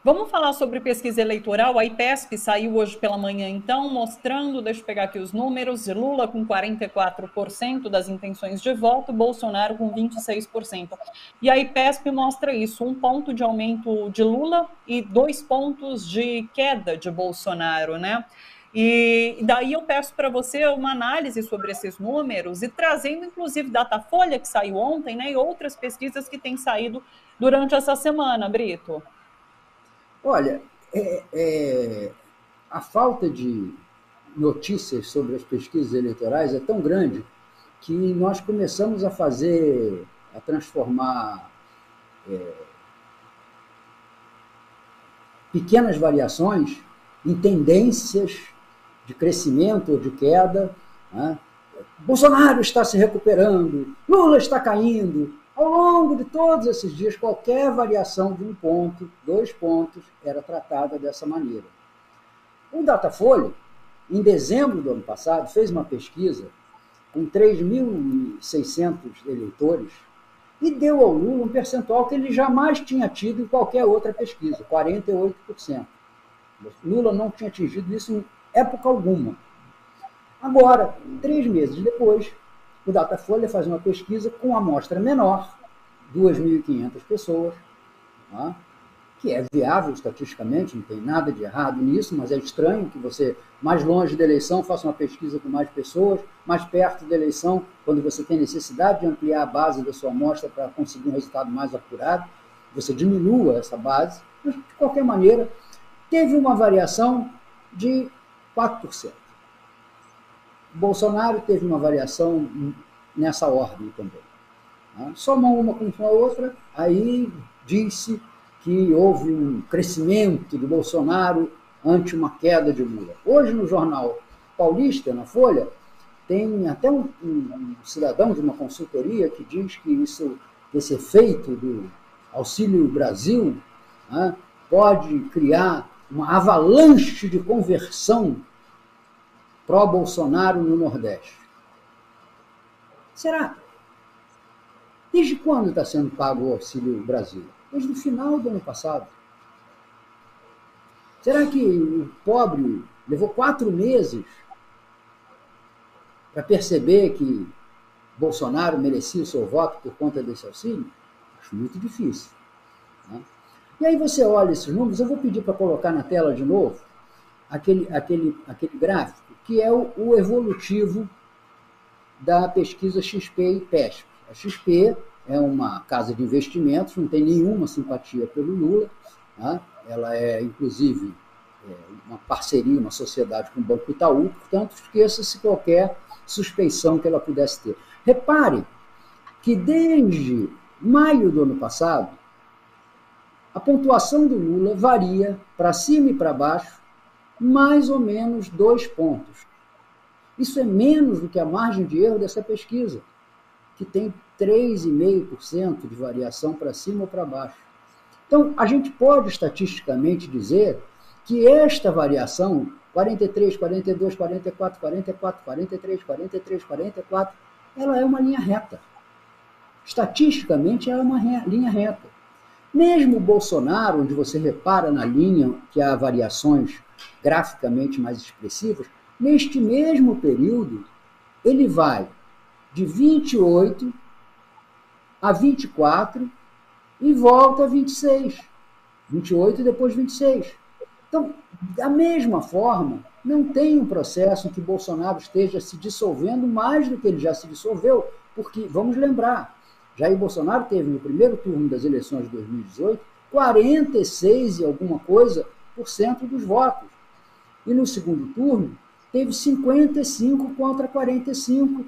Vamos falar sobre pesquisa eleitoral. A IPESP saiu hoje pela manhã, então, mostrando, deixa eu pegar aqui os números, Lula com 44% das intenções de voto, Bolsonaro com 26%. E a IPESP mostra isso, 1 ponto de aumento de Lula e 2 pontos de queda de Bolsonaro, né? E daí eu peço para você uma análise sobre esses números e trazendo, inclusive, Datafolha, que saiu ontem, né, e outras pesquisas que têm saído durante essa semana, Brito. Olha, a falta de notícias sobre as pesquisas eleitorais é tão grande que nós começamos a transformar pequenas variações em tendências de crescimento ou de queda, né? Bolsonaro está se recuperando, Lula está caindo. Ao longo de todos esses dias, qualquer variação de 1 ponto, 2 pontos, era tratada dessa maneira. O Datafolha, em dezembro do ano passado, fez uma pesquisa com 3.600 eleitores e deu ao Lula um percentual que ele jamais tinha tido em qualquer outra pesquisa, 48%. Lula não tinha atingido isso em época alguma. Agora, 3 meses depois, o Datafolha faz uma pesquisa com amostra menor, 2.500 pessoas, tá? Que é viável estatisticamente, não tem nada de errado nisso, mas é estranho que você, mais longe da eleição, faça uma pesquisa com mais pessoas, mais perto da eleição, quando você tem necessidade de ampliar a base da sua amostra para conseguir um resultado mais apurado, você diminua essa base, mas, de qualquer maneira, teve uma variação de 4%. Bolsonaro teve uma variação nessa ordem também. Soma uma com a outra, aí disse que houve um crescimento de Bolsonaro ante uma queda de Lula. Hoje, no jornal Paulista, na Folha, tem até um cidadão de uma consultoria que diz que esse efeito do Auxílio Brasil, né, pode criar uma avalanche de conversão pró-Bolsonaro no Nordeste. Será? Desde quando está sendo pago o Auxílio Brasil? Desde o final do ano passado. Será que o pobre levou 4 meses para perceber que Bolsonaro merecia o seu voto por conta desse auxílio? Acho muito difícil. Né? E aí você olha esses números, eu vou pedir para colocar na tela de novo aquele gráfico, que é o evolutivo da pesquisa XP e PESP. A XP é uma casa de investimentos, não tem nenhuma simpatia pelo Lula, né? Ela é, inclusive, uma parceria, uma sociedade com o Banco Itaú, portanto, esqueça-se qualquer suspeição que ela pudesse ter. Repare que desde maio do ano passado, a pontuação do Lula varia para cima e para baixo mais ou menos 2 pontos. Isso é menos do que a margem de erro dessa pesquisa, que tem 3,5% de variação para cima ou para baixo. Então, a gente pode estatisticamente dizer que esta variação, 43, 42, 44, 44, 43, 43, 44, ela é uma linha reta. Estatisticamente, ela é uma linha reta. Mesmo o Bolsonaro, onde você repara na linha que há variações graficamente mais expressivas, neste mesmo período, ele vai de 28 a 24 e volta a 26. 28 e depois 26. Então, da mesma forma, não tem um processo em que Bolsonaro esteja se dissolvendo mais do que ele já se dissolveu, porque, vamos lembrar, Jair Bolsonaro teve no primeiro turno das eleições de 2018 46 e alguma coisa por cento dos votos. E no segundo turno teve 55 contra 45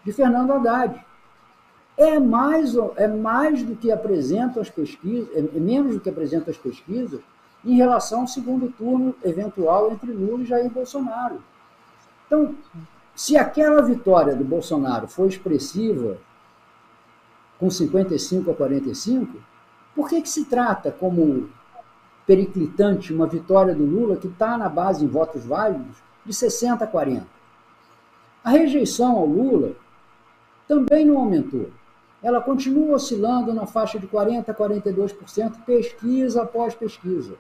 de Fernando Haddad. É mais do que apresentam as pesquisas, é menos do que apresentam as pesquisas em relação ao segundo turno eventual entre Lula e Jair Bolsonaro. Então, se aquela vitória do Bolsonaro foi expressiva com 55 a 45, por que se trata como periclitante uma vitória do Lula que está na base em votos válidos de 60 a 40? A rejeição ao Lula também não aumentou. ela continua oscilando na faixa de 40% a 42%, pesquisa após pesquisa.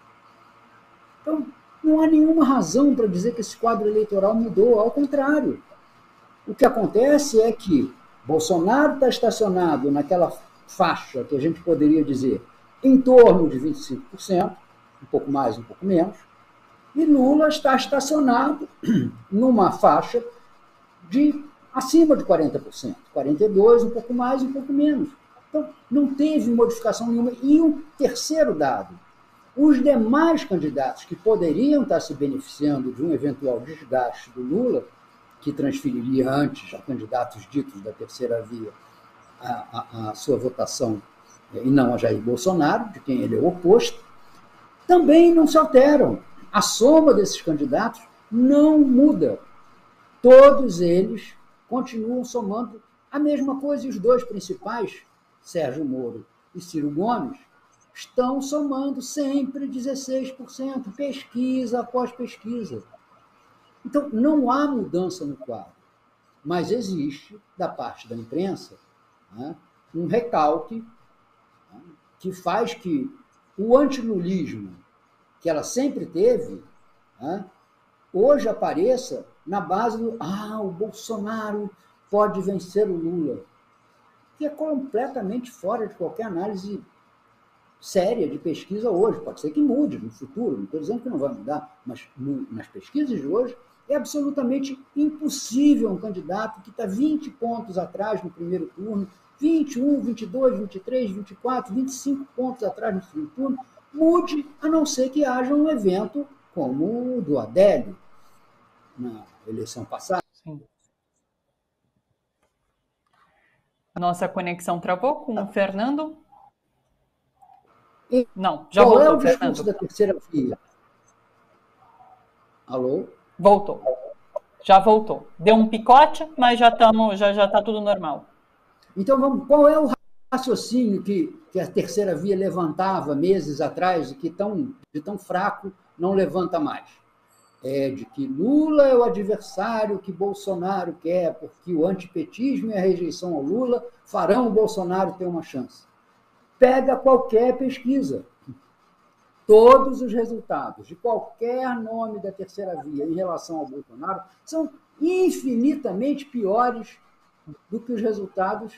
Então, não há nenhuma razão para dizer que esse quadro eleitoral mudou, ao contrário. O que acontece é que Bolsonaro está estacionado naquela faixa que a gente poderia dizer em torno de 25%, um pouco mais, um pouco menos, e Lula está estacionado numa faixa de acima de 40%, 42%, um pouco mais, um pouco menos. Então, não teve modificação nenhuma. E um terceiro dado, os demais candidatos que poderiam estar se beneficiando de um eventual desgaste do Lula, que transferiria antes a candidatos ditos da terceira via a sua votação, e não a Jair Bolsonaro, de quem ele é o oposto, também não se alteram. A soma desses candidatos não muda. Todos eles continuam somando a mesma coisa, e os dois principais, Sérgio Moro e Ciro Gomes, estão somando sempre 16%, pesquisa após pesquisa. Então, não há mudança no quadro, mas existe, da parte da imprensa, um recalque que faz que o antilulismo, que ela sempre teve, hoje apareça na base do o Bolsonaro pode vencer o Lula, que é completamente fora de qualquer análise séria de pesquisa hoje. Pode ser que mude no futuro, não estou dizendo que não vai mudar, mas nas pesquisas de hoje é absolutamente impossível um candidato que está 20 pontos atrás no primeiro turno, 21, 22, 23, 24, 25 pontos atrás no segundo turno, mude, a não ser que haja um evento como o do Adélio, na eleição passada. Sim. A nossa conexão travou com o Fernando? Não, já voltou, Qual é o discurso Fernando? da terceira via? Alô? Voltou. Já voltou. Deu um picote, mas já está tudo normal. Então, qual é o raciocínio que a terceira via levantava meses atrás e que de tão fraco não levanta mais? É de que Lula é o adversário que Bolsonaro quer, porque o antipetismo e a rejeição ao Lula farão o Bolsonaro ter uma chance. Pega qualquer pesquisa. Todos os resultados de qualquer nome da terceira via em relação ao Bolsonaro são infinitamente piores do que os resultados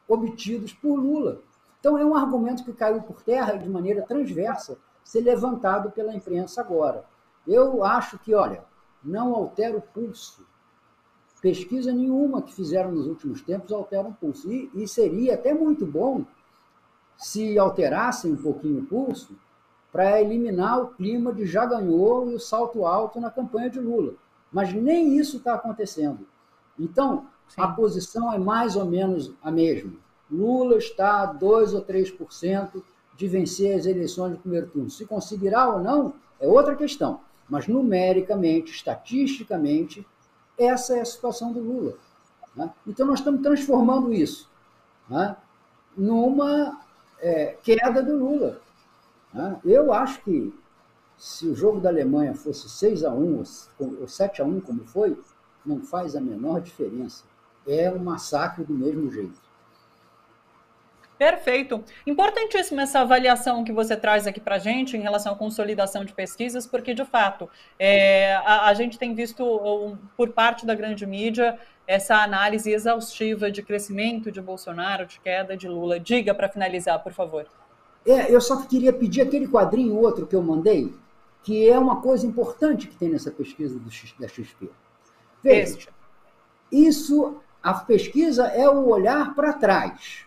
obtidos por Lula. Então, é um argumento que caiu por terra de maneira transversa, ser levantado pela imprensa agora. Eu acho que, olha, não altera o pulso. Pesquisa nenhuma que fizeram nos últimos tempos altera o pulso. E seria até muito bom se alterassem um pouquinho o pulso para eliminar o clima de já ganhou e o salto alto na campanha de Lula. Mas nem isso está acontecendo. Então, sim, a posição é mais ou menos a mesma. Lula está a 2 ou 3% de vencer as eleições do primeiro turno. Se conseguirá ou não, é outra questão. Mas, numericamente, estatisticamente, essa é a situação do Lula. Então, nós estamos transformando isso numa queda do Lula. Eu acho que se o jogo da Alemanha fosse 6-1 ou 7-1, como foi, não faz a menor diferença. É um massacre do mesmo jeito. Perfeito. Importantíssima essa avaliação que você traz aqui para a gente em relação à consolidação de pesquisas, porque, de fato, a gente tem visto, por parte da grande mídia, essa análise exaustiva de crescimento de Bolsonaro, de queda de Lula. Diga para finalizar, por favor. Eu só queria pedir aquele quadrinho outro que eu mandei, que é uma coisa importante que tem nessa pesquisa da XP. Veja, a pesquisa é o olhar para trás.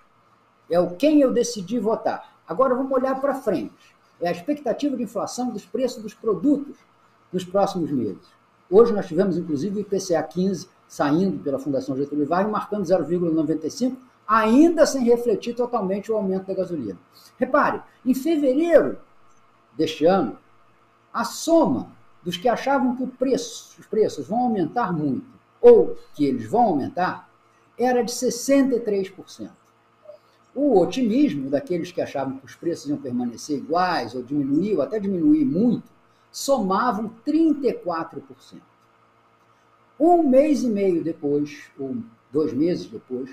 É o quem eu decidi votar. Agora vamos olhar para frente. É a expectativa de inflação dos preços dos produtos nos próximos meses. Hoje nós tivemos, inclusive, o IPCA 15 saindo pela Fundação Getúlio Vargas, marcando 0,95%, ainda sem refletir totalmente o aumento da gasolina. Repare, em fevereiro deste ano, a soma dos que achavam que os preços vão aumentar muito, ou que eles vão aumentar, era de 63%. O otimismo daqueles que achavam que os preços iam permanecer iguais, ou diminuir, ou até diminuir muito, somavam 34%. Um mês e meio depois, ou 2 meses depois,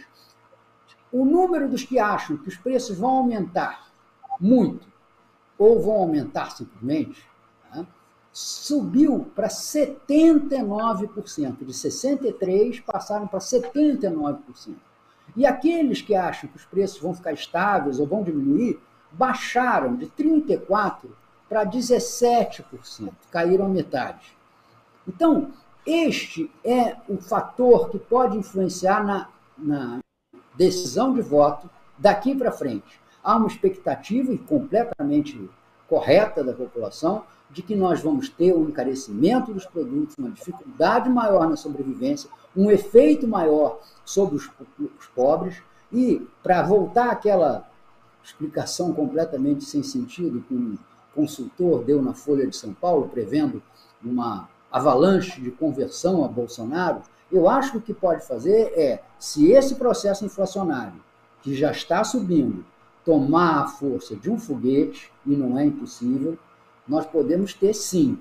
o número dos que acham que os preços vão aumentar muito ou vão aumentar simplesmente, tá, subiu para 79%. De 63% passaram para 79%. E aqueles que acham que os preços vão ficar estáveis ou vão diminuir, baixaram de 34% para 17%, caíram a metade. Então, este é o fator que pode influenciar na decisão de voto daqui para frente. Há uma expectativa completamente correta da população de que nós vamos ter um encarecimento dos produtos, uma dificuldade maior na sobrevivência, um efeito maior sobre os pobres, e, para voltar àquela explicação completamente sem sentido que um consultor deu na Folha de São Paulo, prevendo uma avalanche de conversão a Bolsonaro, eu acho que o que pode fazer é, se esse processo inflacionário, que já está subindo, tomar a força de um foguete, e não é impossível, nós podemos ter, sim,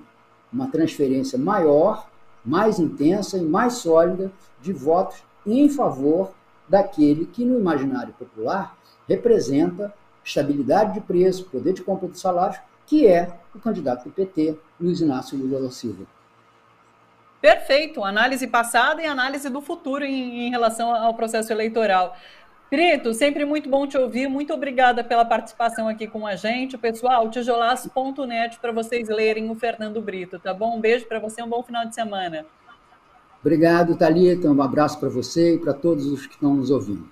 uma transferência maior, mais intensa e mais sólida de votos em favor daquele que, no imaginário popular, representa estabilidade de preço, poder de compra dos salários, que é o candidato do PT, Luiz Inácio Lula da Silva. Perfeito, análise passada e análise do futuro em relação ao processo eleitoral. Brito, sempre muito bom te ouvir, muito obrigada pela participação aqui com a gente. Pessoal, tijolaço.net para vocês lerem o Fernando Brito, tá bom? Um beijo para você, um bom final de semana. Obrigado, Thalita, um abraço para você e para todos os que estão nos ouvindo.